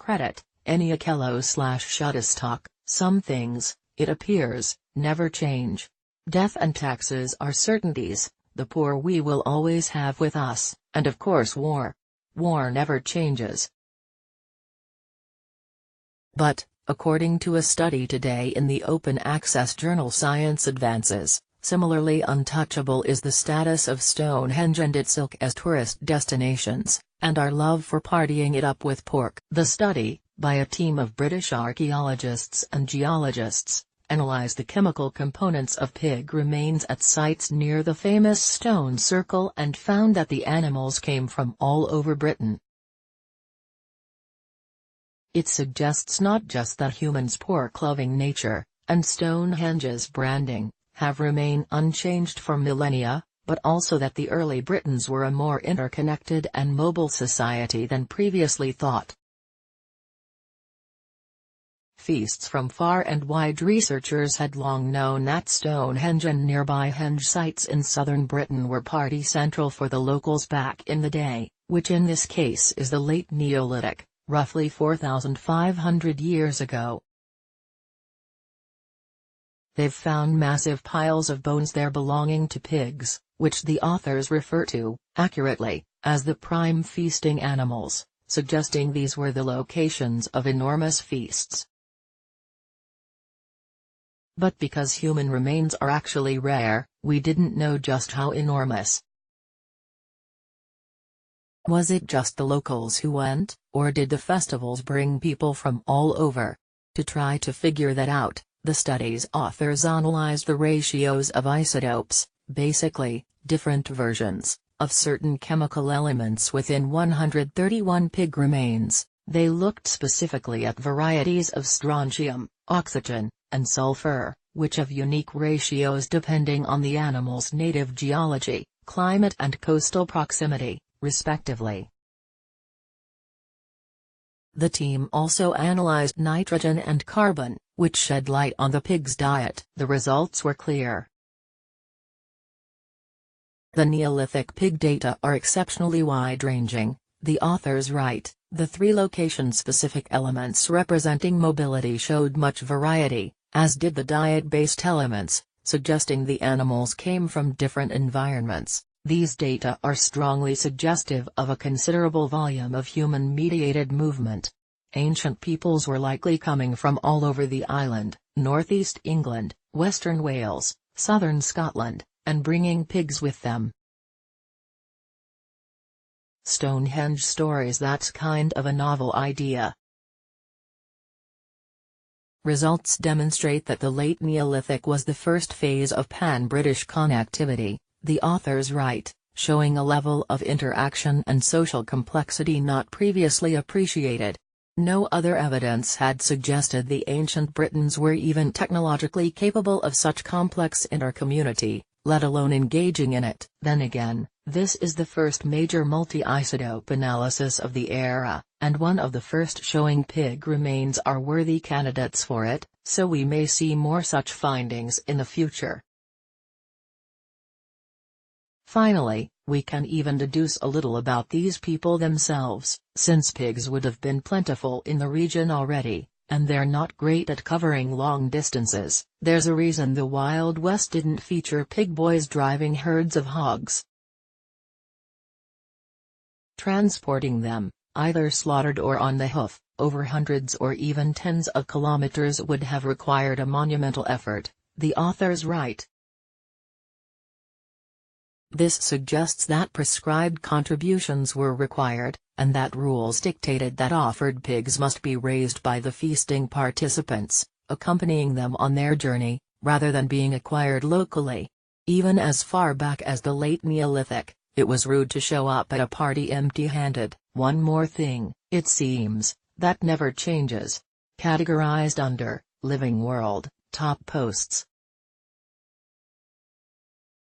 credit, Enea Kelo/Shuttestock, some things, it appears, never change. Death and taxes are certainties, the poor we will always have with us, and of course war. War never changes. But, according to a study today in the open-access journal Science Advances, similarly untouchable is the status of Stonehenge and its ilk as tourist destinations, and our love for partying it up with pork. The study, by a team of British archaeologists and geologists, analyzed the chemical components of pig remains at sites near the famous Stone Circle and found that the animals came from all over Britain. It suggests not just that humans' pork-loving nature, and Stonehenge's branding, have remained unchanged for millennia, but also that the early Britons were a more interconnected and mobile society than previously thought. Feasts from far and wide. Researchers had long known that Stonehenge and nearby henge sites in southern Britain were party central for the locals back in the day, which in this case is the late Neolithic, roughly 4,500 years ago. They've found massive piles of bones there belonging to pigs, which the authors refer to, accurately, as the prime feasting animals, suggesting these were the locations of enormous feasts. But because human remains are actually rare, we didn't know just how enormous. Was it just the locals who went, or did the festivals bring people from all over? To try to figure that out, the study's authors analyzed the ratios of isotopes, basically, different versions, of certain chemical elements within 131 pig remains. They looked specifically at varieties of strontium, oxygen, and sulfur, which have unique ratios depending on the animal's native geology, climate and coastal proximity, respectively. The team also analyzed nitrogen and carbon, which shed light on the pig's diet. The results were clear. The Neolithic pig data are exceptionally wide-ranging, the authors write. The three location-specific elements representing mobility showed much variety, as did the diet-based elements, suggesting the animals came from different environments. These data are strongly suggestive of a considerable volume of human-mediated movement. Ancient peoples were likely coming from all over the island, northeast England, western Wales, southern Scotland, and bringing pigs with them. Stonehenge stories. That's kind of a novel idea. Results demonstrate that the late Neolithic was the first phase of pan-British connectivity, the authors write, showing a level of interaction and social complexity not previously appreciated. No other evidence had suggested the ancient Britons were even technologically capable of such complex intercommunity, let alone engaging in it. Then again, this is the first major multi-isotope analysis of the era, and one of the first showing pig remains are worthy candidates for it, so we may see more such findings in the future. Finally, we can even deduce a little about these people themselves, since pigs would have been plentiful in the region already, and they're not great at covering long distances. There's a reason the Wild West didn't feature pig boys driving herds of hogs. Transporting them, either slaughtered or on the hoof, over hundreds or even tens of kilometers would have required a monumental effort, the authors write. This suggests that prescribed contributions were required, and that rules dictated that offered pigs must be raised by the feasting participants, accompanying them on their journey, rather than being acquired locally. Even as far back as the late Neolithic, it was rude to show up at a party empty-handed. One more thing, it seems, that never changes. Categorized under Living World, top posts.